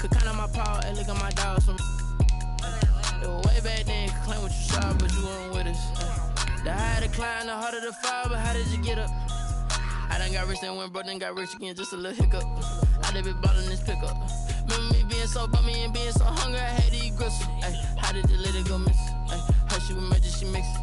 Could count on my power, and look at my dogs. Way back then, you could claim what you saw, but you weren't with us. The higher the climb, the harder the fall, but how did you get up? I done got rich, then went broke, then got rich again, just a little hiccup. I done been ballin' this pickup. Remember me being so bummy and being so hungry, I had to eat gristle. Ay, how did you let it go miss? Ay, how she was magic, she mixed.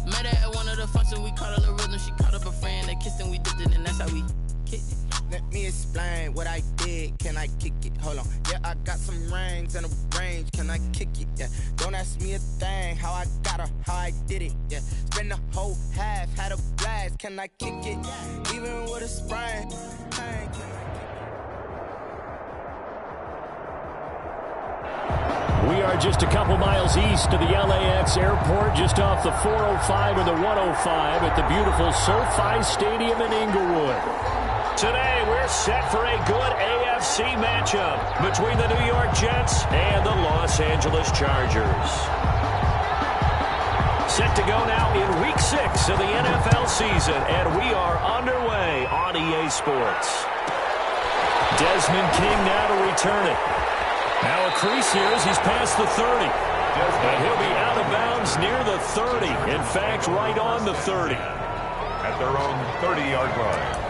Met her at one of the functions, we caught a little rhythm. She caught up a friend, they kissed and we dipped it, and that's how we kicked it. Let me explain what I did. Can I kick it? Hold on. Yeah, I got some rings and a range. Can I kick it? Yeah. Don't ask me a thing. How I got her, how I did it. Yeah. Spend the whole half, had a blast. Can I kick it? Even with a sprain. Hey, We are just a couple miles east of the LAX airport, just off the 405 and the 105 at the beautiful SoFi Stadium in Inglewood. Today, we're set for a good AFC matchup between the New York Jets and the Los Angeles Chargers. Set to go now in Week 6 of the NFL season, and we are underway on EA Sports. Desmond King now to return it. Now a crease here as he's past the 30. And he'll be out of bounds near the 30. In fact, right on the 30. At their own 30-yard line.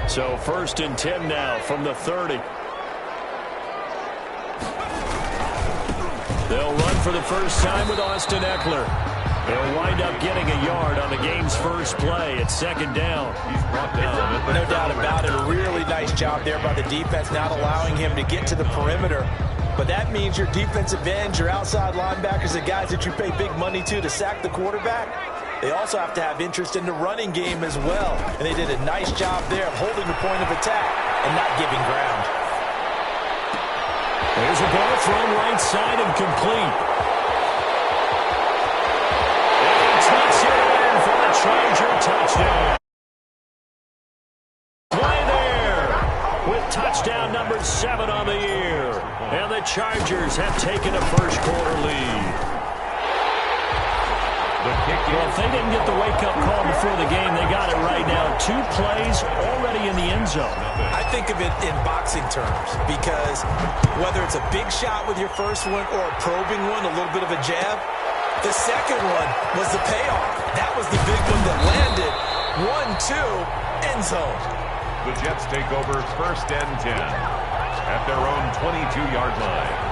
So 1st and 10 now from the 30. They'll run for the first time with Austin Eckler. He'll wind up getting a yard on the game's first play at 2nd down. He's brought down. No doubt about it. A really nice job there by the defense, not allowing him to get to the perimeter. But that means your defensive ends, your outside linebackers, the guys that you pay big money to sack the quarterback, they also have to have interest in the running game as well. And they did a nice job there of holding the point of attack and not giving ground. There's a ball thrown right side and complete. Touchdown for the Charger touchdown. Play there with touchdown number 7 on the year. And the Chargers have taken a first-quarter lead. Well, if they didn't get the wake-up call before the game, they got it right now. 2 plays already in the end zone. I think of it in boxing terms because whether it's a big shot with your first one or a probing one, a little bit of a jab, the second one was the payoff. That was the big one that landed. 1-2, end zone. The Jets take over 1st and 10 at their own 22-yard line.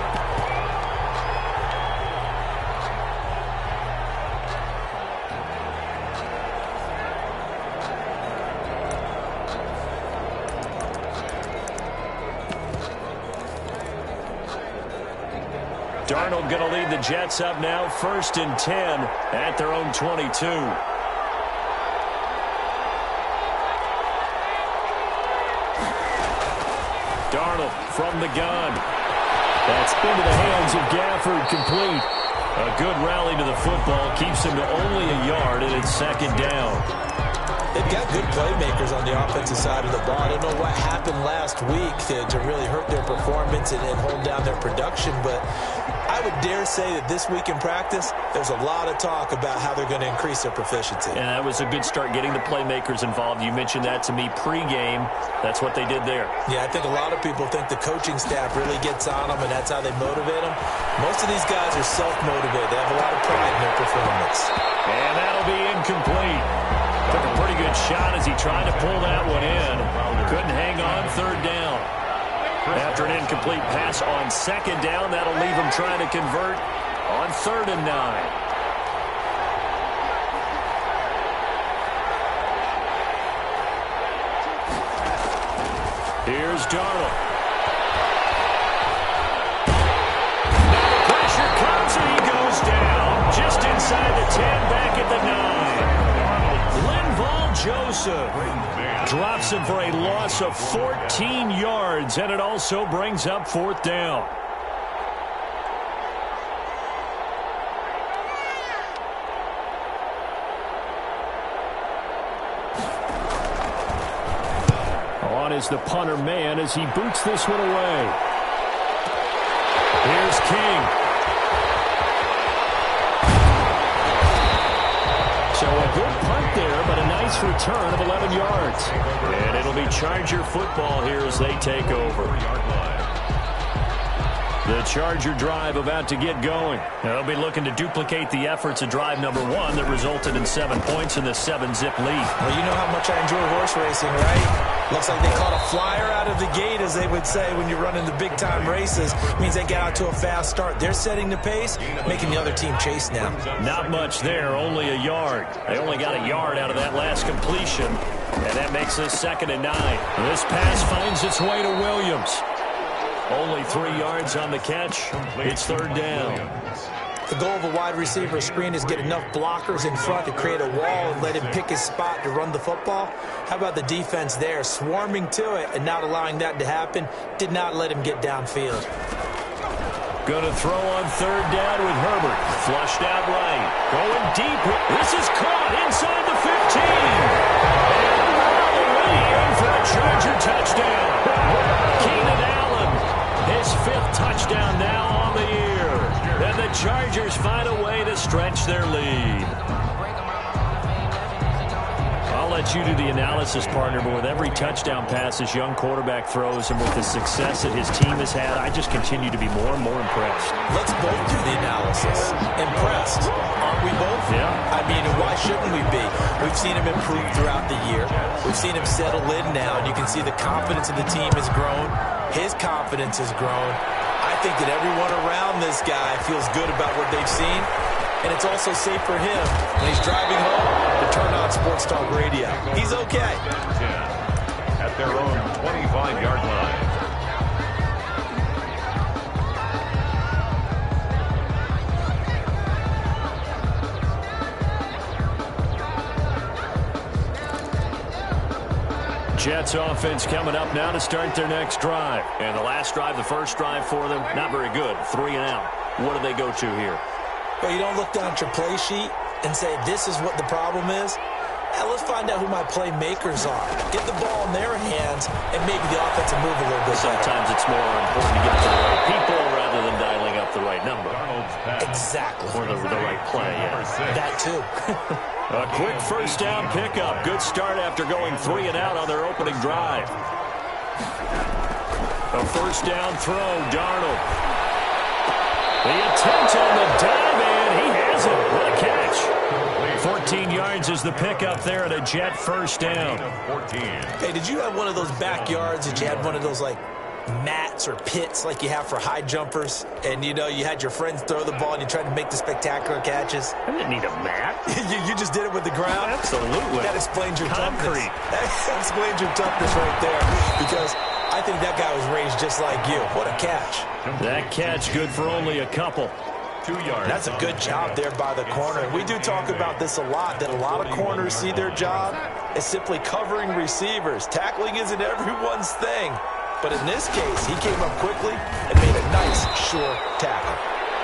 Darnold going to lead the Jets up now, 1st and 10 at their own 22. Darnold from the gun. That's into the hands of Gafford, complete. A good rally to the football keeps him to only a yard, and it's 2nd down. They've got good playmakers on the offensive side of the ball. I don't know what happened last week to really hurt their performance and hold down their production, but I would dare say that this week in practice, there's a lot of talk about how they're going to increase their proficiency. And that was a good start getting the playmakers involved. You mentioned that to me pregame. That's what they did there. Yeah, I think a lot of people think the coaching staff really gets on them, and that's how they motivate them. Most of these guys are self-motivated. They have a lot of pride in their performance. And that'll be incomplete. Took a pretty good shot as he tried to pull that one in. Couldn't hang on, 3rd down. After an incomplete pass on 2nd down, that'll leave him trying to convert on 3rd and 9. Here's Darnold. Now the pressure comes and he goes down. Just inside the 10, back at the 9. Linval Joseph drops him for a loss of 14 yards, and it also brings up 4th down. On is the punter man as he boots this one away. Here's King. So a out there, but a nice return of 11 yards. And it'll be Charger football here as they take over. The Charger drive about to get going. They'll be looking to duplicate the efforts of drive number 1 that resulted in 7 points in the 7-zip lead. Well, you know how much I enjoy horse racing, right? Looks like they caught a flyer out of the gate, as they would say when you're running the big-time races. It means they get out to a fast start. They're setting the pace, making the other team chase now. Not much there, only a yard. They only got a yard out of that last completion, and that makes this 2nd and 9. This pass finds its way to Williams. Only 3 yards on the catch. It's 3rd down. The goal of a wide receiver screen is get enough blockers in front to create a wall and let him pick his spot to run the football. How about the defense there, swarming to it and not allowing that to happen? Did not let him get downfield. Going to throw on 3rd down with Herbert. Flushed out right. Going deep. This is caught inside the 15. And all the way in for a Charger touchdown. Keenan Allen, his 5th touchdown now on the year. And the Chargers find a way to stretch their lead. I'll let you do the analysis, partner, but with every touchdown pass this young quarterback throws and with the success that his team has had, I just continue to be more and more impressed. Let's both do the analysis. Impressed, aren't we both? Yeah. I mean, why shouldn't we be? We've seen him improve throughout the year. We've seen him settle in now, and you can see the confidence of the team has grown. His confidence has grown. I think that everyone around this guy feels good about what they've seen, and it's also safe for him when he's driving home to turn on Sports Talk Radio. He's okay. At their own 25-yard line. Jets offense coming up now to start their next drive. And the last drive, the first drive for them, not very good. 3 and out. What do they go to here? Well, you don't look down at your play sheet and say, this is what the problem is. Now, let's find out who my playmakers are. Get the ball in their hands, and maybe the offense will move a little bit. Sometimes it's more important to get it to the right people rather than dialing up the right number. Exactly. Or the right play, yeah. That too. A quick first down pickup. Good start after going 3 and out on their opening drive. A first down throw, Darnold. The attempt on the dive, and he has it. What a catch. 14 yards is the pickup there at a Jet first down. Hey, did you have one of those backyards that you had one of those, like, mats or pits like you have for high jumpers, and you know you had your friends throw the ball and you tried to make the spectacular catches? I didn't need a mat. you just did it with the ground? Absolutely. That explains your Concrete. toughness. That explains your toughness right there, because I think that guy was raised just like you. What a catch. That catch good for only a couple. 2 yards. That's a good job there by the corner. We do talk about this a lot, that a lot of corners see their job as simply covering receivers. Tackling isn't everyone's thing. But in this case, he came up quickly and made a nice, sure tackle.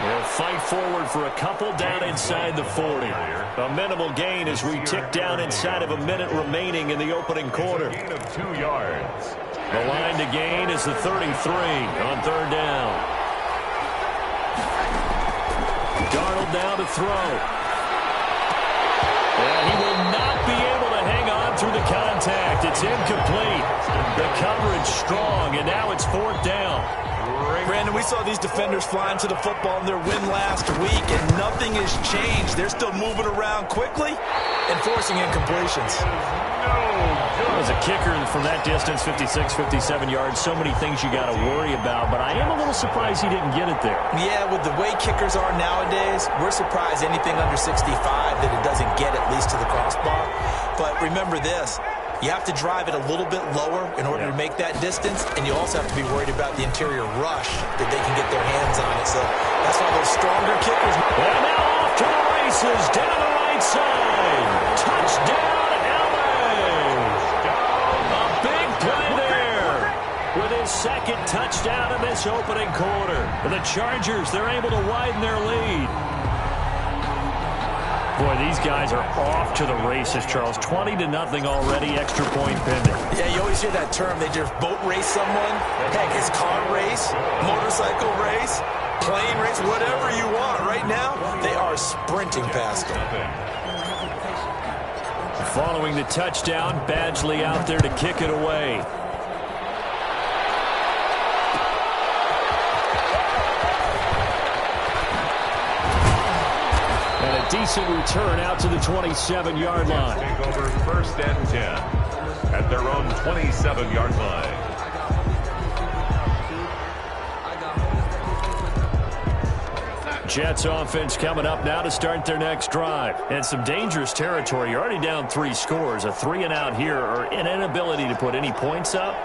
They'll fight forward for a couple down inside the 40. A minimal gain as we tick down inside of a minute remaining in the opening quarter. Gain of 2 yards. The line to gain is the 33 on 3rd down. Darnold now to throw. And he will not be able to hang on through the contact. It's incomplete. The coverage strong, and now it's 4th down. Brandon, we saw these defenders flying to the football in their win last week, and nothing has changed. They're still moving around quickly and forcing incompletions. As a kicker from that distance, 56, 57 yards, so many things you got to worry about, but I am a little surprised he didn't get it there. Yeah, with the way kickers are nowadays, we're surprised anything under 65 that it doesn't get at least to the crossbar. But remember this. You have to drive it a little bit lower in order to make that distance, and you also have to be worried about the interior rush that they can get their hands on it. So that's why those stronger kickers. And now off to the races, down the right side. Touchdown, LA! A big play there with his 2nd touchdown in this opening quarter. The Chargers, they're able to widen their lead. Boy, these guys are off to the races, Charles. 20-0 already, extra point pending. Yeah, you always hear that term. They just boat race someone. Heck, it's car race, motorcycle race, plane race, whatever you want. Right now, they are sprinting past them. Following the touchdown, Badgley out there to kick it away. And a decent return out to the 27-yard line. Take over 1st and 10 at their own 27-yard line. Jets offense coming up now to start their next drive. And some dangerous territory. You're already down 3 scores. A 3-and-out here, or an inability to put any points up.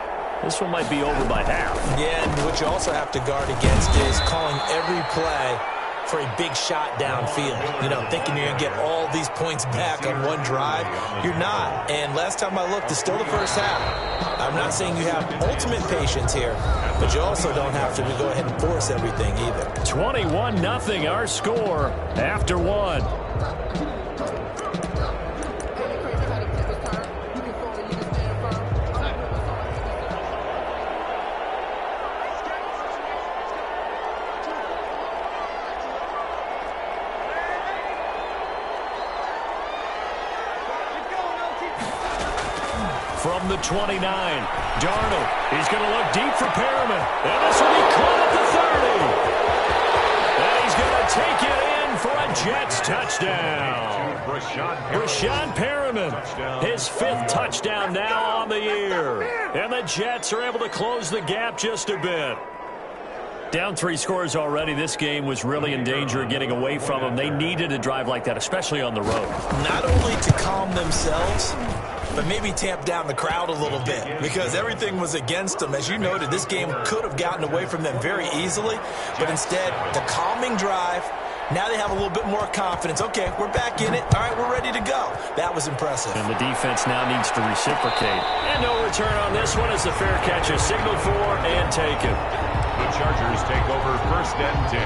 This one might be over by half. Yeah, and what you also have to guard against is calling every play for a big shot downfield. You know, thinking you're going to get all these points back on one drive. You're not. And last time I looked, it's still the first half. I'm not saying you have ultimate patience here, but you also don't have to go ahead and force everything either. 21-0 our score after 1. From the 29, Darnold, he's going to look deep for Perriman, and this will be caught at the 30. And he's going to take it in for a Jets touchdown. Brashad Perriman, his 5th touchdown now on the year. And the Jets are able to close the gap just a bit. Down 3 scores already. This game was really in danger of getting away from them. They needed a drive like that, especially on the road. Not only to calm themselves, but maybe tamp down the crowd a little bit, because everything was against them. As you noted, this game could have gotten away from them very easily, but instead, the calming drive, now they have a little bit more confidence. Okay, we're back in it. All right, we're ready to go. That was impressive. And the defense now needs to reciprocate. And no return on this one as the fair catch is signaled for and taken. The Chargers take over 1st and 10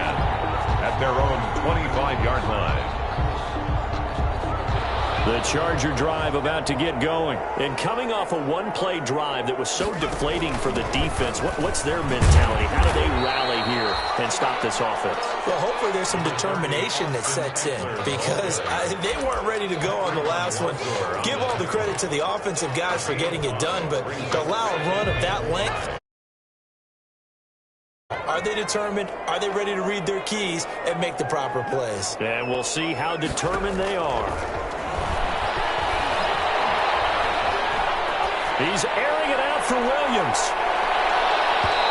at their own 25-yard line. The Charger drive about to get going. And coming off a one-play drive that was so deflating for the defense, what's their mentality? How do they rally here and stop this offense? Well, hopefully there's some determination that sets in, because they weren't ready to go on the last one. Give all the credit to the offensive guys for getting it done, but to allow a run of that length, are they determined? Are they ready to read their keys and make the proper plays? And we'll see how determined they are. He's airing it out for Williams.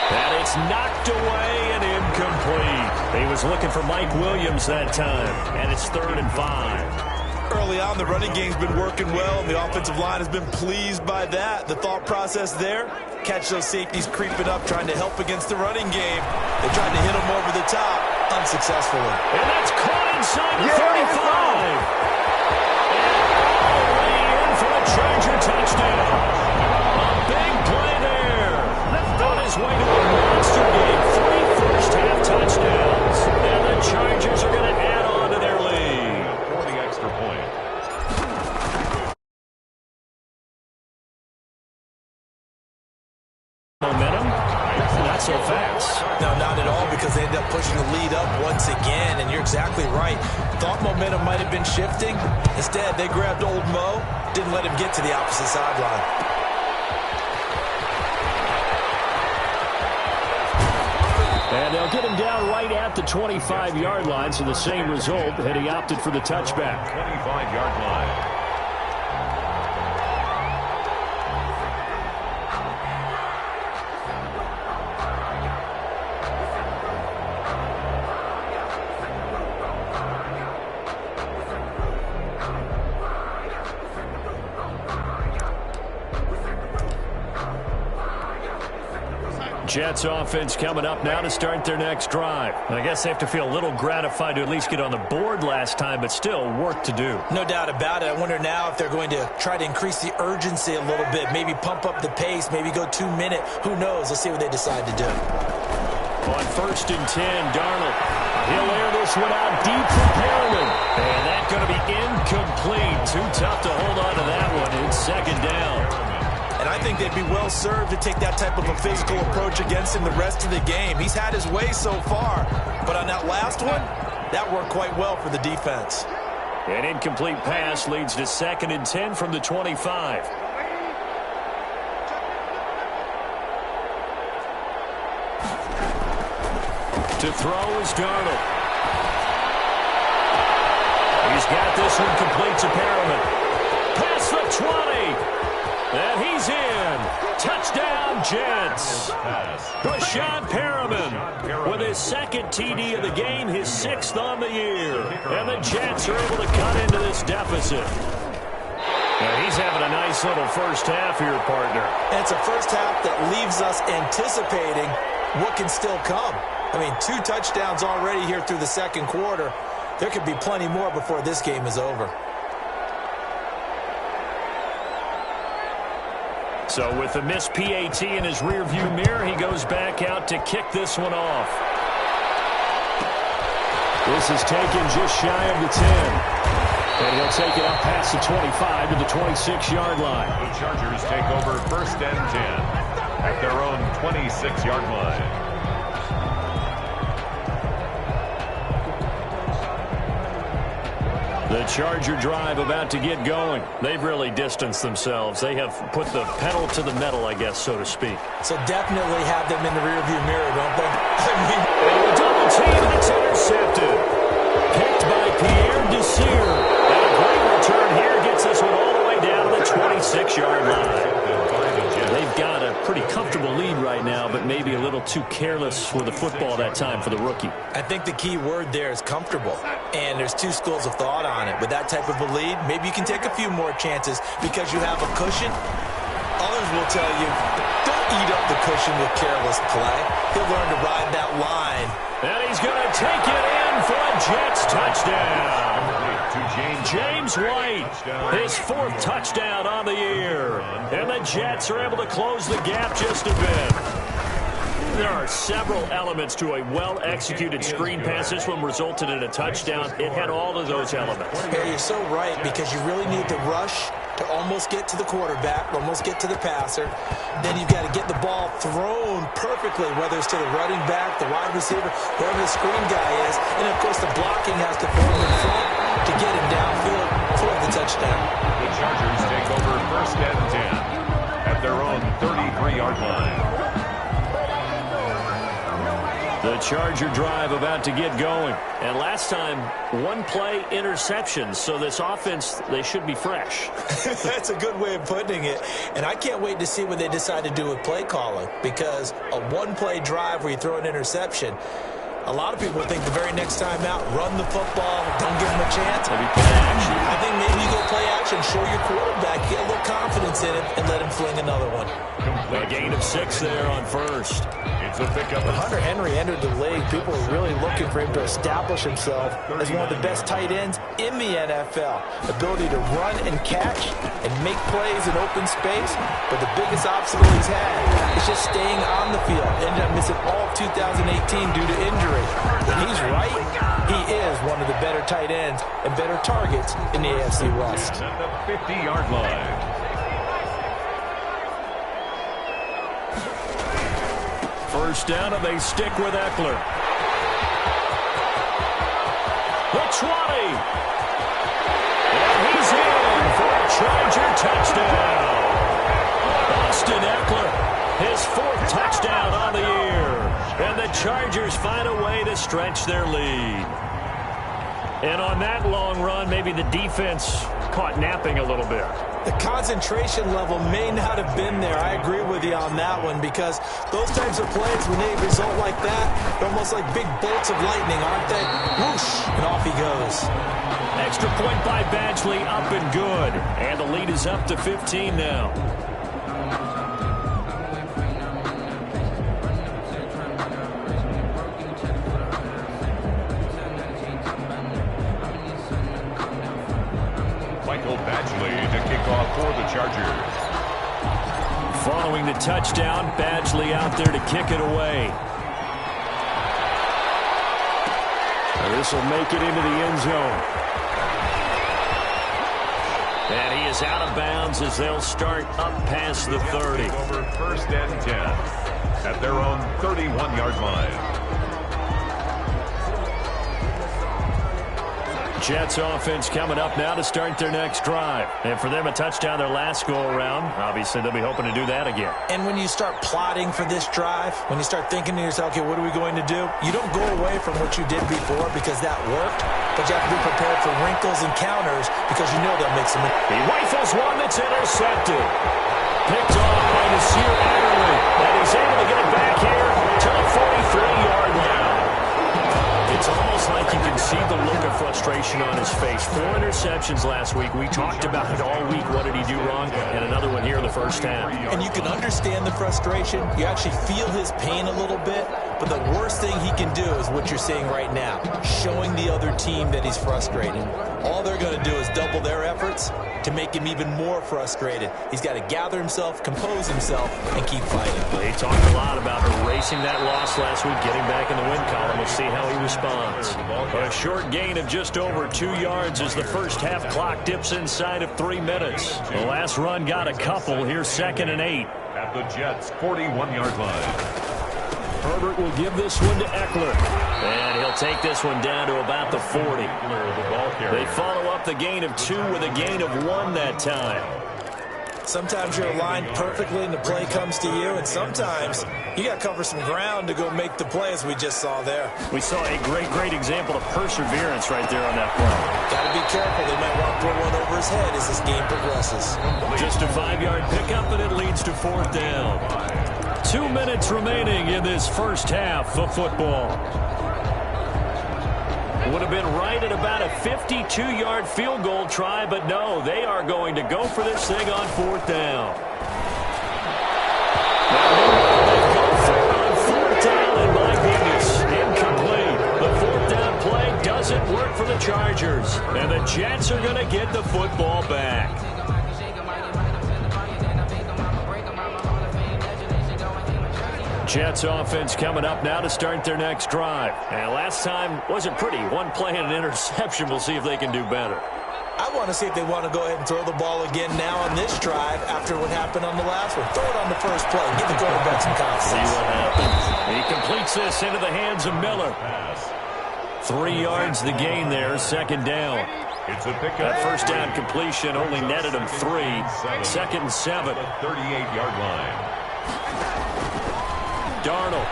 And it's knocked away and incomplete. He was looking for Mike Williams that time. And it's 3rd and 5. Early on, the running game's been working well, and the offensive line has been pleased by that. The thought process there, catch those safeties creeping up, trying to help against the running game. They tried to hit them over the top, unsuccessfully. And that's caught inside the 35. And all the way in for a Charger touchdown. Big play there. On his way to a monster game. 3 first-half touchdowns. And the Chargers are going to add on to their lead. For the extra point. Momentum? Not so fast. No, not at all, because they ended up pushing the lead up once again, and you're exactly right. Thought momentum might have been shifting. Instead, they grabbed old Mo, didn't let him get to the opposite sideline. And they'll get him down right at the 25-yard line, so the same result, and he opted for the touchback. 25-yard line. Jets offense coming up now to start their next drive. I guess they have to feel a little gratified to at least get on the board last time, but still work to do. No doubt about it. I wonder now if they're going to try to increase the urgency a little bit, maybe pump up the pace, maybe go 2-minute. Who knows? Let's see what they decide to do. On 1st and 10, Darnold. He'll air this one out deep for Perriman. And that's going to be incomplete. Too tough to hold on to that one. It's 2nd down. And I think they'd be well served to take that type of a physical approach against him the rest of the game. He's had his way so far, but on that last one, that worked quite well for the defense. An incomplete pass leads to 2nd and 10 from the 25. To throw is Darnold. He's got this one complete to Perriman. Past the 20. And he's in. Touchdown, Jets. Brashad Perriman with his 2nd TD of the game, his 6th on the year. And the Jets are able to cut into this deficit. And he's having a nice little first half here, partner. And it's a first half that leaves us anticipating what can still come. I mean, 2 touchdowns already here through the 2nd quarter. There could be plenty more before this game is over. So with the missed PAT in his rearview mirror, he goes back out to kick this one off. This is taken just shy of the 10. And he'll take it up past the 25 to the 26-yard line. The Chargers take over 1st and 10 at their own 26-yard line. The Charger drive about to get going. They've really distanced themselves. They have put the pedal to the metal, I guess, so to speak. So definitely have them in the rearview mirror, don't they? A double team that's intercepted. Picked by Pierre Desir. And a great return here gets this one all the way down to the 26-yard line. They've got a pretty comfortable lead right now, but maybe a little too careless with the football that time for the rookie. I think the key word there is comfortable. And there's 2 schools of thought on it. With that type of a lead, maybe you can take a few more chances because you have a cushion. Others will tell you, don't eat up the cushion with careless play. He'll learn to ride that line. And he's going to take it in for a Jets touchdown. James White, his 4th touchdown on the year. And the Jets are able to close the gap just a bit. There are several elements to a well-executed screen pass. This one resulted in a touchdown. It had all of those elements. Yeah, you're so right, because you really need the rush to almost get to the quarterback, almost get to the passer. Then you've got to get the ball thrown perfectly, whether it's to the running back, the wide receiver, whoever the screen guy is. And, of course, the blocking has to form in front to get him downfield for the touchdown. The Chargers take over 1st and 10 at their own 33-yard line. The Charger drive about to get going. And last time, 1-play interceptions. So this offense, they should be fresh. That's a good way of putting it. And I can't wait to see what they decide to do with play calling. Because a 1-play drive where you throw an interception, a lot of people think the very next time out, run the football, don't give them a chance. Maybe play action. I think maybe you go play action, show your quarterback, get a little confidence in him, and let him fling another one. A gain of 6 there on 1st. It's a pickup. When Hunter Henry entered the league, people were really looking for him to establish himself as one of the best tight ends in the NFL. Ability to run and catch and make plays in open space. But the biggest obstacle he's had is just staying on the field. Ended up missing all of 2018 due to injury. When he's right, he is one of the better tight ends and better targets in the AFC West. At the 50-yard line. First down, and they stick with Eckler. The 20. And he's in for a Charger touchdown. Austin Eckler, his 4th touchdown on the year. And the Chargers find a way to stretch their lead. And on that long run, maybe the defense caught napping a little bit. The concentration level may not have been there. I agree with you on that one, because those types of plays, when they result like that, they're almost like big bolts of lightning, aren't they? Whoosh, and off he goes. Extra point by Badgley, up and good. And the lead is up to 15 now. For the Chargers. Following the touchdown, Badgley out there to kick it away. This will make it into the end zone. And he is out of bounds as they'll start up past the 30. Over 1st and 10 at their own 31-yard line. Jets offense coming up now to start their next drive. And for them, a touchdown their last go-around. Obviously, they'll be hoping to do that again. And when you start plotting for this drive, when you start thinking to yourself, okay, what are we going to do? You don't go away from what you did before because that worked, but you have to be prepared for wrinkles and counters because you know they'll make some. He rifles one that's intercepted. Picked off by Nasir Adderley. And he's able to get it back here to the 43-yard line. It's almost like you can see the look of frustration on his face. 4 interceptions last week. We talked about it all week. What did he do wrong? And another one here in the first half. And you can understand the frustration. You actually feel his pain a little bit. But the worst thing he can do is what you're seeing right now, showing the other team that he's frustrated. All they're going to do is double their efforts to make him even more frustrated. He's got to gather himself, compose himself, and keep fighting. They talked a lot about erasing that loss last week, getting back in the win column. We'll see how he responds. A short gain of just over 2 yards as the first half clock dips inside of 3 minutes. The last run got a couple. Here's 2nd and 8. At the Jets' 41-yard line. Herbert will give this one to Eckler. And he'll take this one down to about the 40. They follow up the gain of 2 with a gain of 1 that time. Sometimes you're aligned perfectly and the play comes to you, and sometimes you got to cover some ground to go make the play, as we just saw there. We saw a great example of perseverance right there on that play. Got to be careful. They might want to throw one over his head as this game progresses. Just a 5-yard pickup, and it leads to 4th down. 2 minutes remaining in this first half of football. Would have been right at about a 52-yard field goal try, but no, they are going to go for this thing on 4th down. Now, they go for it on 4th down, and my goodness, incomplete. The 4th down play doesn't work for the Chargers, and the Jets are going to get the football back. Jets offense coming up now to start their next drive. And last time wasn't pretty. 1 play and an interception. We'll see if they can do better. I want to see if they want to go ahead and throw the ball again now on this drive after what happened on the last one. Throw it on the first play. Give the quarterback some confidence. See what happens. He completes this into the hands of Miller. 3 yards the gain there, 2nd down. It's a pickup. That first down completion only netted him 3. 2nd and 7. 38-yard line. Darnold.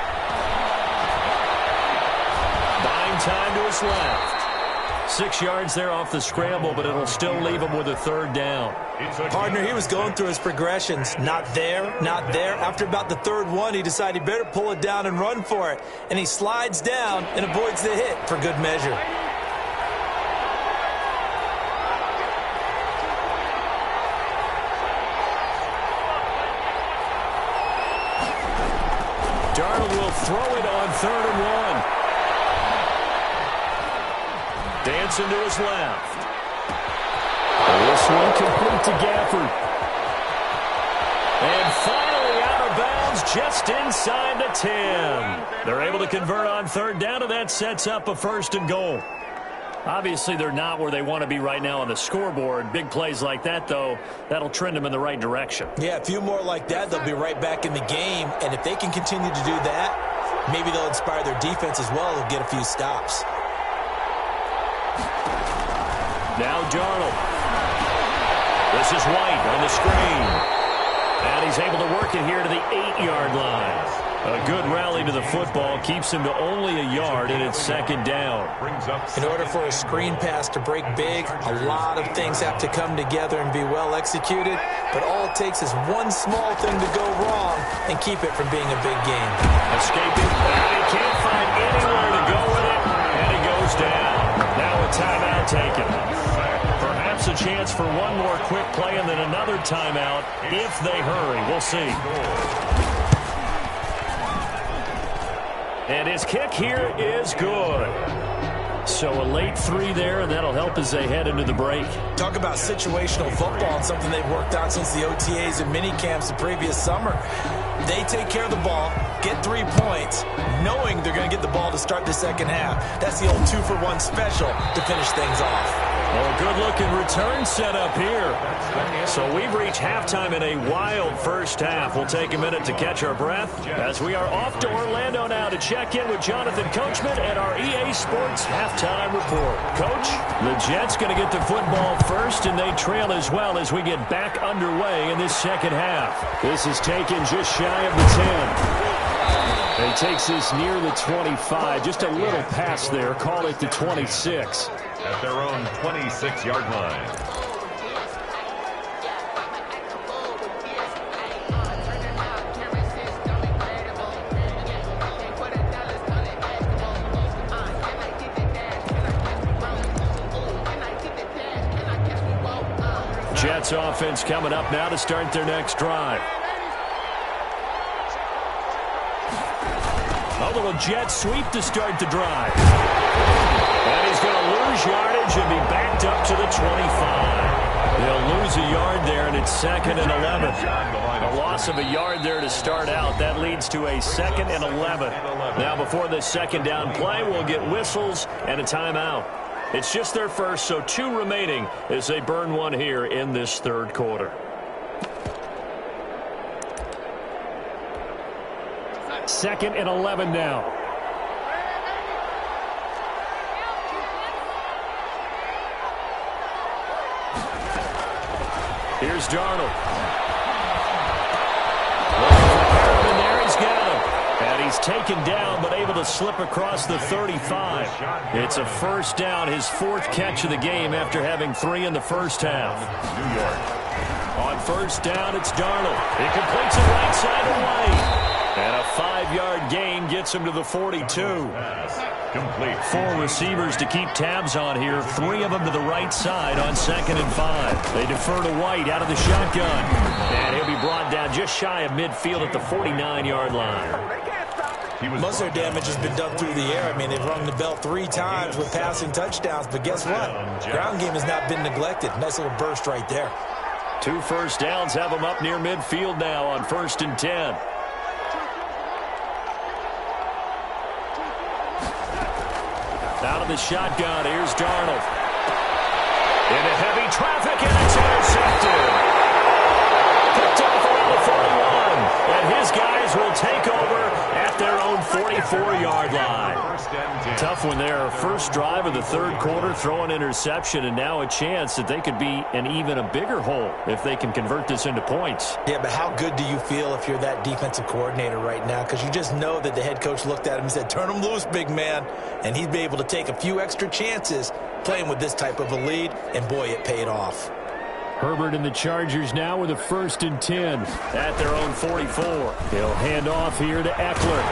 Buying time to his left. 6 yards there off the scramble, but it'll still leave him with a 3rd down. Partner, he was going through his progressions. Not there, not there. After about the 3rd one, he decided he better pull it down and run for it. And he slides down and avoids the hit for good measure. Darnold will throw it on 3rd and 1. Dancing to his left. This one complete to Gafford. And finally out of bounds just inside the 10. They're able to convert on 3rd down, and that sets up a 1st and goal. Obviously, they're not where they want to be right now on the scoreboard. Big plays like that, though, that'll trend them in the right direction. Yeah, a few more like that, they'll be right back in the game. And if they can continue to do that, maybe they'll inspire their defense as well and get a few stops. Now Darnold. This is White on the screen. And he's able to work it here to the 8-yard line. A good rally to the football keeps him to only a yard, and it's 2nd down. In order for a screen pass to break big, a lot of things have to come together and be well executed. But all it takes is one small thing to go wrong and keep it from being a big game. Escaping. He can't find anywhere to go with it, and he goes down. Now a timeout taken. Perhaps a chance for one more quick play and then another timeout if they hurry. We'll see. And his kick here is good. So a late 3 there, and that'll help as they head into the break. Talk about situational football and something they've worked out since the OTAs and mini camps the previous summer. They take care of the ball, get 3 points, knowing they're going to get the ball to start the second half. That's the old 2-for-1 special to finish things off. Oh, good-looking return set up here. So we've reached halftime in a wild first half. We'll take a minute to catch our breath as we are off to Orlando now to check in with Jonathan Coachman and our EA Sports halftime report. Coach, the Jets going to get the football first, and they trail as well as we get back underway in this second half. This is taken just shy of the 10. He takes this near the 25. Just a little pass there. Call it the 26. At their own 26-yard line. Jets offense coming up now to start their next drive. A little jet sweep to start the drive. And he's going to lose yardage and be backed up to the 25. They'll lose a yard there, and it's 2nd and 11. A loss of a yard there to start out. That leads to a 2nd and 11. Now, before this second down play, we'll get whistles and a timeout. It's just their first, so 2 remaining as they burn one here in this third quarter. Second and 11 now. Here's Darnold. And there he's got him. And he's taken down, but able to slip across the 35. It's a first down, his 4th catch of the game after having 3 in the first half. New York. On first down, it's Darnold. He completes it right side away. And a 5-yard gain gets him to the 42. Complete. 4 receivers to keep tabs on here. 3 of them to the right side on 2nd and 5. They defer to White out of the shotgun. And he'll be brought down just shy of midfield at the 49-yard line. Most of their damage has been done through the air. I mean, they've rung the bell 3 times with passing touchdowns. But guess what? Ground game has not been neglected. Nice little burst right there. 2 first downs have them up near midfield now on 1st and 10. Out of the shotgun, here's Darnold. Into heavy traffic, and it's intercepted. Picked off around the 41, and his guys will take over at their own 44-yard line. Tough one there. First drive of the third quarter, throw an interception, and now a chance that they could be in even a bigger hole if they can convert this into points. Yeah, but how good do you feel if you're that defensive coordinator right now? Because you just know that the head coach looked at him and said, turn him loose, big man. And he'd be able to take a few extra chances playing with this type of a lead, and boy, it paid off. Herbert and the Chargers now with a 1st and 10 at their own 44. He'll hand off here to Eckler.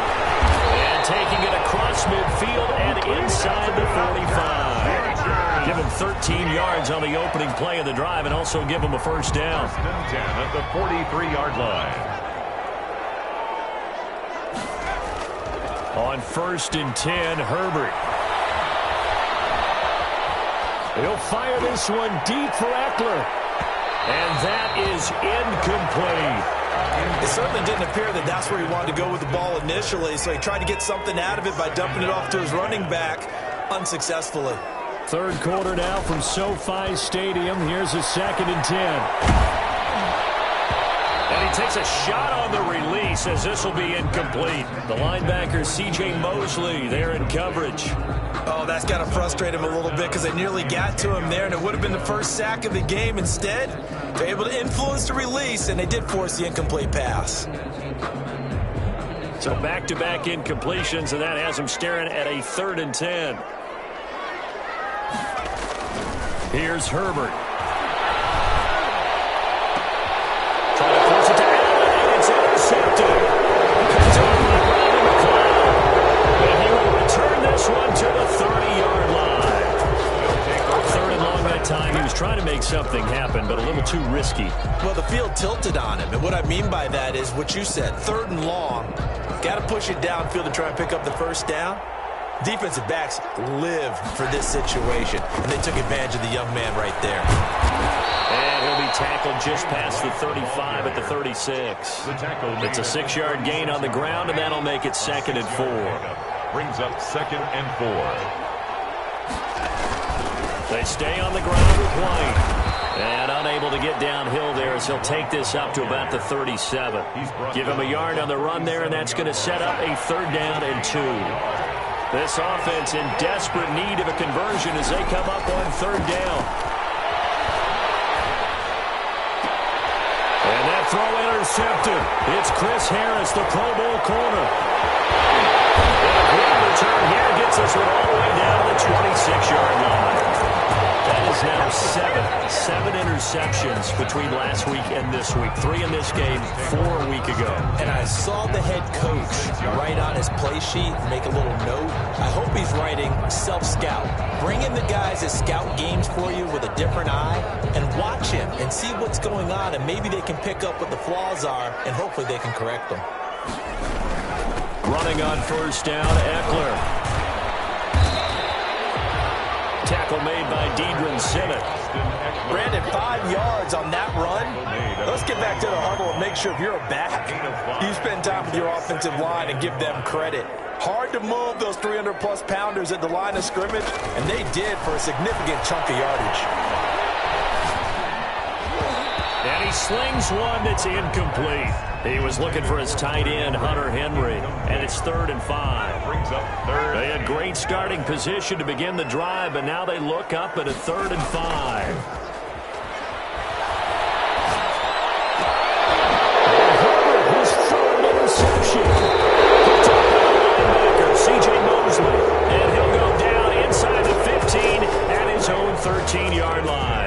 And taking it across midfield and inside the 45. Give him 13 yards on the opening play of the drive and also give him a first down. 1st and 10 at the 43-yard line. On 1st and 10, Herbert. He'll fire this one deep for Eckler. And that is incomplete. It certainly didn't appear that that's where he wanted to go with the ball initially, so he tried to get something out of it by dumping it off to his running back unsuccessfully. Third quarter now from SoFi Stadium. Here's a 2nd and 10. And he takes a shot on the release as this will be incomplete. The linebacker, C.J. Mosley, there in coverage. Oh, that's got to frustrate him a little bit because they nearly got to him there, and it would have been the first sack of the game. Instead, they're able to influence the release, and they did force the incomplete pass. So back-to-back incompletions, and that has them staring at a 3rd and 10. Here's Herbert. Trying to force it to Allen, and it's intercepted. Picked up by Rodney McLeod. And he will return this one to the 30-yard line. 3rd and long that time. He was trying to make something happen, but a little too risky. Well, the field tilted on him, and what I mean by that is what you said. 3rd and long. Got to push it downfield to try and pick up the first down. Defensive backs live for this situation, and they took advantage of the young man right there. And he'll be tackled just past the 35 at the 36. It's a 6-yard gain on the ground, and that'll make it 2nd and 4. Brings up 2nd and 4. They stay on the ground with White. And unable to get downhill there as he'll take this up to about the 37. Give him a yard on the run there, and that's going to set up a 3rd down and 2. This offense in desperate need of a conversion as they come up on 3rd down. And that throw intercepted. It's Chris Harris, the Pro Bowl corner. And a great return here gets us all the way down to the 26-yard line. That is now 7 interceptions between last week and this week. 3 in this game, 4 a week ago. And I saw the head coach write on his play sheet, make a little note. I hope he's writing self-scout. Bring in the guys that scout games for you with a different eye and watch him and see what's going on, and maybe they can pick up what the flaws are, and hopefully they can correct them. Running on 1st down, Eckler. Tackle made by Deidrin Simmett. Brandon, 5 yards on that run. Let's get back to the huddle and make sure if you're a back, you spend time with your offensive line and give them credit. Hard to move those 300-plus pounders at the line of scrimmage, and they did for a significant chunk of yardage. And he slings one that's incomplete. He was looking for his tight end, Hunter Henry, and it's 3rd and 5. They had great starting position to begin the drive, but now they look up at a 3rd and 5. His 3rd interception. He took the linebacker, C.J. Mosley, and he'll go down inside the 15 at his own 13-yard line.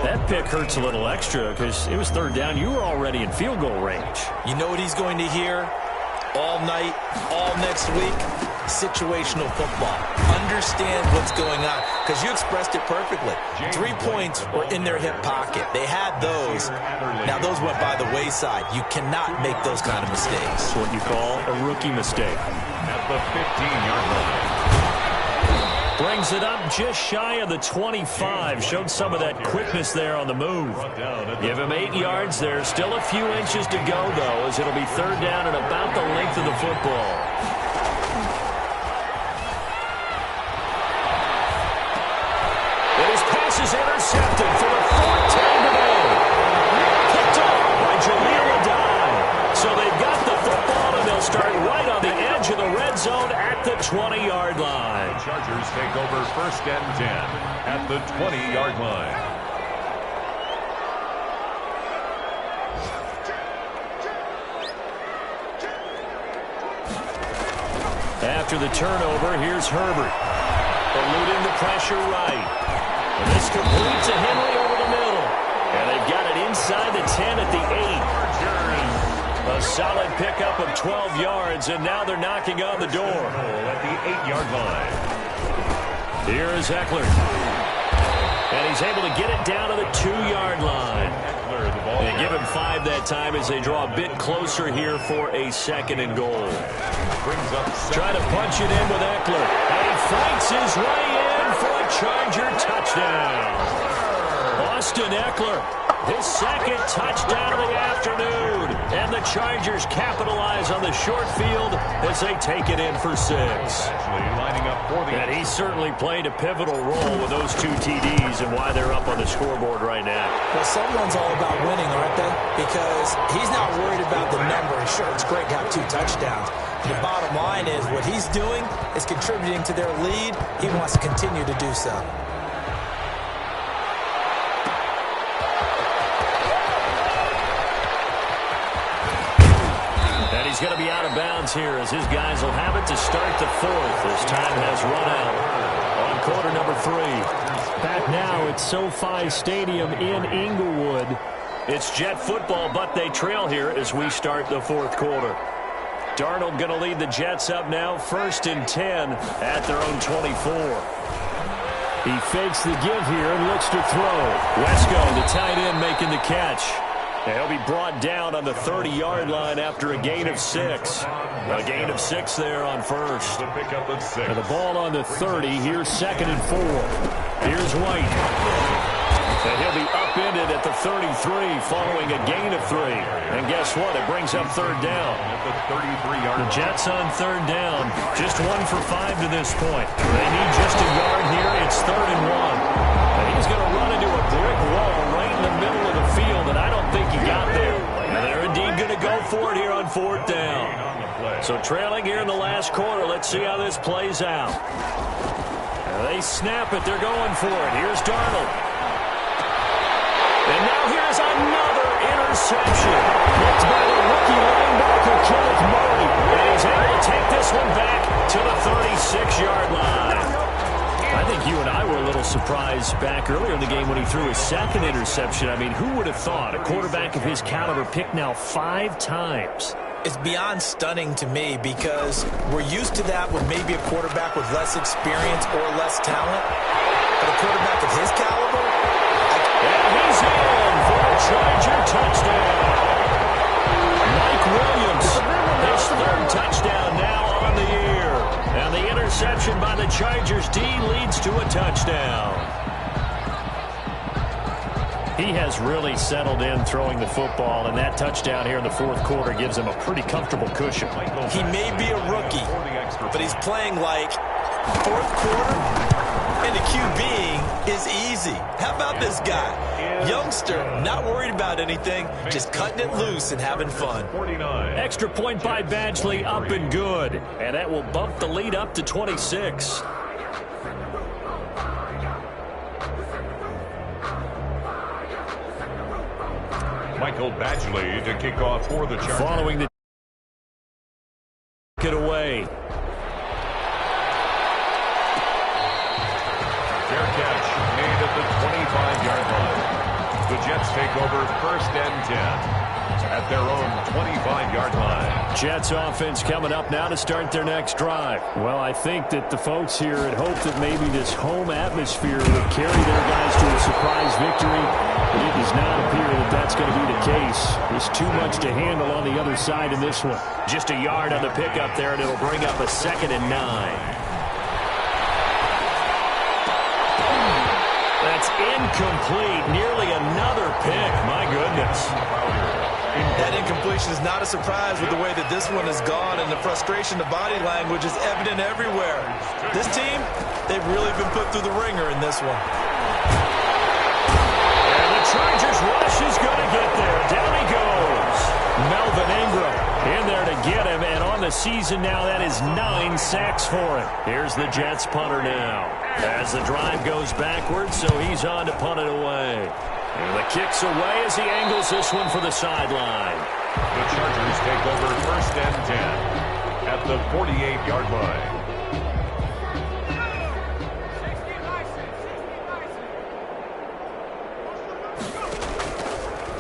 That pick hurts a little extra because it was 3rd down. You were already in field goal range. You know what he's going to hear all night, all next week? Situational football. Understand what's going on, because you expressed it perfectly. 3 points were in their hip pocket. They had those. Now those went by the wayside. You cannot make those kind of mistakes. It's what you call a rookie mistake. At the 15-yard line. Brings it up just shy of the 25. Showed some of that quickness there on the move. Give him 8 yards there. Still a few inches to go, though, as it'll be 3rd down and about the length of the football. And his pass is intercepted for the 4th time today. Picked off by Jaleel Adai. So they've got the football, and they'll start right on the edge of the red zone at the 20-yard line. Chargers take over 1st and 10 at the 20-yard line. After the turnover, here's Herbert. Eluding the pressure right. And this completes to Henry over the middle. And they've got it inside the 10 at the 8. A solid pickup of 12 yards, and now they're knocking on the door. At the 8-yard line. Here is Eckler. And he's able to get it down to the 2-yard line. They give him 5 that time as they draw a bit closer here for a 2nd and goal. Trying to punch it in with Eckler. And he fights his way in for a Charger touchdown. Austin Eckler, his 2nd touchdown of the afternoon. And the Chargers capitalize on the short field as they take it in for 6. And he certainly played a pivotal role with those 2 TDs and why they're up on the scoreboard right now. Well, someone's all about winning, aren't they? Because he's not worried about the number. And sure, it's great to have 2 touchdowns. The bottom line is what he's doing is contributing to their lead. He wants to continue to do so. He's going to be out of bounds here as his guys will have it to start the 4th as time has run out on quarter number 3. Back now at SoFi Stadium in Inglewood. It's Jet football, but they trail here as we start the 4th quarter. Darnold going to lead the Jets up now, 1st and 10 at their own 24. He fakes the give here and looks to throw. Wesco, the tight end, making the catch. He'll be brought down on the 30-yard line after a gain of 6. A gain of 6 there on 1st. And the ball on the 30. Here's 2nd and 4. Here's White. And he'll be upended at the 33 following a gain of 3. And guess what? It brings up third down. The Jets on third down. Just 1 for 5 to this point. They need just a yard here. It's 3rd and 1. And he's going to run into a brick wall right in the middle of the field, and I don't think he got there. And they're indeed going to go for it here on 4th down. So trailing here in the last quarter. Let's see how this plays out. They snap it. They're going for it. Here's Darnold. And now here's another interception. Picked by the rookie linebacker, Kenneth Murray. And he's able to take this one back to the 36-yard line. I think you and I were a little surprised back earlier in the game when he threw his second interception. I mean, who would have thought a quarterback of his caliber picked now 5 times? It's beyond stunning to me because we're used to that with maybe a quarterback with less experience or less talent. But a quarterback of his caliber? And he's in for a Charger touchdown. Mike Williams, his 3rd touchdown now on the year. And the interception by the Chargers D leads to a touchdown. He has really settled in throwing the football, and that touchdown here in the 4th quarter gives him a pretty comfortable cushion. He may be a rookie, but he's playing like 4th quarter, and the QBing is easy. How about this guy? Youngster, not worried about anything, just cutting it loose and having fun. Extra point by Badgley, up and good. And that will bump the lead up to 26. Michael Badgley to kick off for the Chargers. Following the get away. Fair catch made at the 25-yard line. The Jets take over 1st and 10 at their own 25-yard line. Jets offense coming up now to start their next drive. Well, I think that the folks here had hoped that maybe this home atmosphere would carry their guys to a surprise victory, but it does not appear that that's going to be the case. There's too much to handle on the other side in this one. Just a yard on the pickup there, and it'll bring up a 2nd and 9. That's incomplete. Nearly another pick. My goodness. That incompletion is not a surprise with the way that this one has gone, and the frustration, the body language is evident everywhere. This team, they've really been put through the ringer in this one. And the Chargers rush is going to get there. Down he goes. Melvin Ingram in there to get him, and on the season now, that is 9 sacks for him. Here's the Jets punter now. As the drive goes backwards, so he's on to punt it away. And the kick's away as he angles this one for the sideline. The Chargers take over 1st and 10 at the 48-yard line.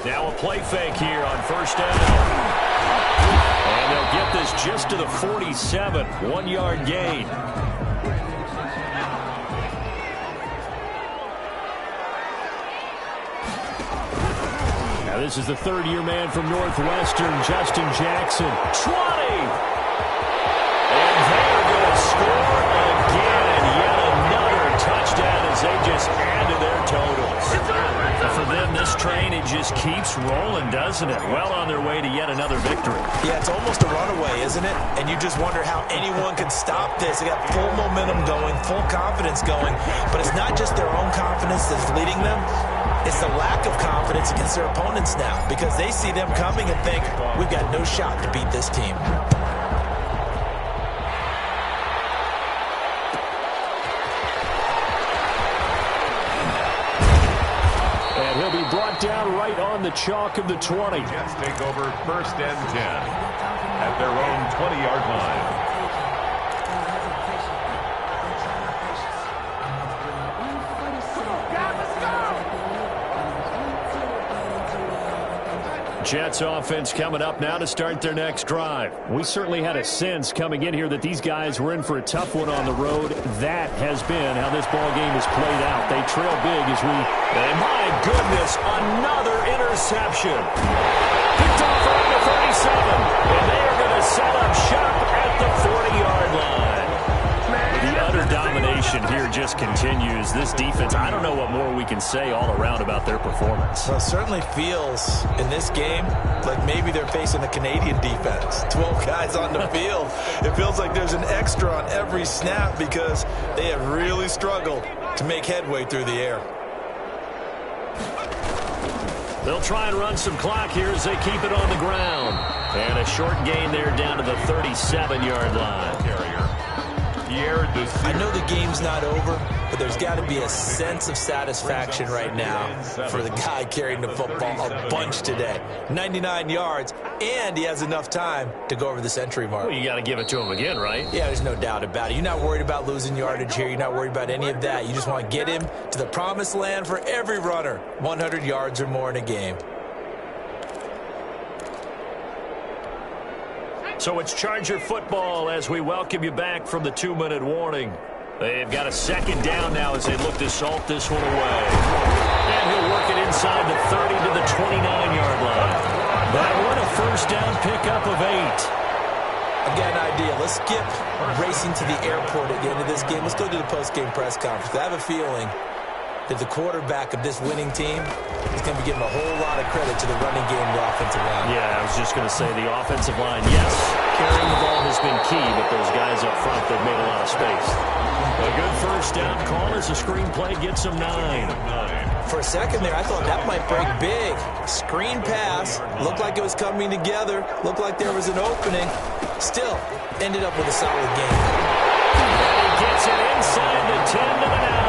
Now a play fake here on 1st down. And they'll get this just to the 47. 1-yard gain. This is the 3rd-year man from Northwestern, Justin Jackson. 20! And they're going to score again. Yet another touchdown as they just add to their totals. For them, this train, it just keeps rolling, doesn't it? Well on their way to yet another victory. Yeah, it's almost a runaway, isn't it? And you just wonder how anyone can stop this. They got full momentum going, full confidence going. But it's not just their own confidence that's leading them. It's the lack of confidence against their opponents now because they see them coming and think, we've got no shot to beat this team. And he'll be brought down right on the chalk of the 20. Jets take over 1st and 10 at their own 20-yard line. Jets offense coming up now to start their next drive. We certainly had a sense coming in here that these guys were in for a tough one on the road. That has been how this ball game has played out. They trail big as we... And my goodness, another interception. Picked off around the 37. And they are going to set up shop at the 40-yard line. The utter domination domination here just continues. This defense, I don't know what more we can say all around about their performance. Well, it certainly feels in this game like maybe they're facing the Canadian defense. 12 guys on the field. It feels like there's an extra on every snap because they have really struggled to make headway through the air. They'll try and run some clock here as they keep it on the ground. And a short gain there down to the 37-yard line. I know the game's not over, but there's got to be a sense of satisfaction right now for the guy carrying the football a bunch today. 99 yards, and he has enough time to go over the century mark. Well, you got to give it to him again, right? Yeah, there's no doubt about it. You're not worried about losing yardage here. You're not worried about any of that. You just want to get him to the promised land for every runner, 100 yards or more in a game. So it's Charger football as we welcome you back from the 2-minute warning. They've got a second down now as they look to salt this one away. And he'll work it inside the 30 to the 29-yard line. That one a first down pickup of 8. Again, idea. Let's skip racing to the airport at the end of this game. Let's go to the post-game press conference. I have a feeling that the quarterback of this winning team is going to be giving a whole lot of credit to the running game and the offensive line. Yeah, I was just going to say the offensive line, yes, carrying the ball has been key, but those guys up front, they've made a lot of space. A good first down call as the screenplay gets them 9. For a second there, I thought that might break big. Screen pass, looked like it was coming together, looked like there was an opening. Still, ended up with a solid game. And he gets it inside the 10 to the 9.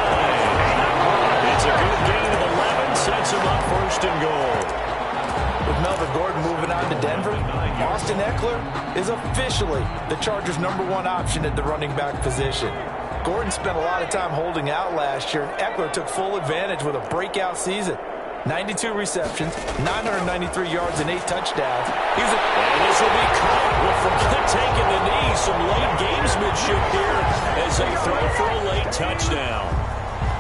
It's a good gain of 11, sets him up first and goal. With Melvin Gordon moving on to Denver, Austin Eckler is officially the Chargers' #1 option at the running back position. Gordon spent a lot of time holding out last year. Eckler took full advantage with a breakout season. 92 receptions, 993 yards, and 8 touchdowns. And this will be caught. We'll forget taking the knee. Some late gamesmanship here as they throw for a late touchdown.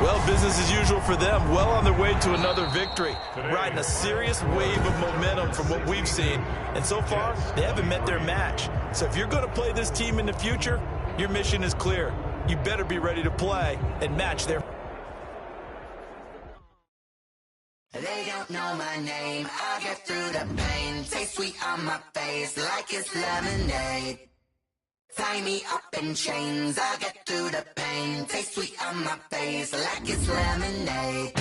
Well, business as usual for them. Well on their way to another victory. Riding a serious wave of momentum from what we've seen. And so far, they haven't met their match. So if you're going to play this team in the future, your mission is clear. You better be ready to play and match their... They don't know my name. I get through the pain. Taste sweet on my face like it's lemonade. Tie me up in chains, I get through the pain. Taste sweet on my face like it's lemonade.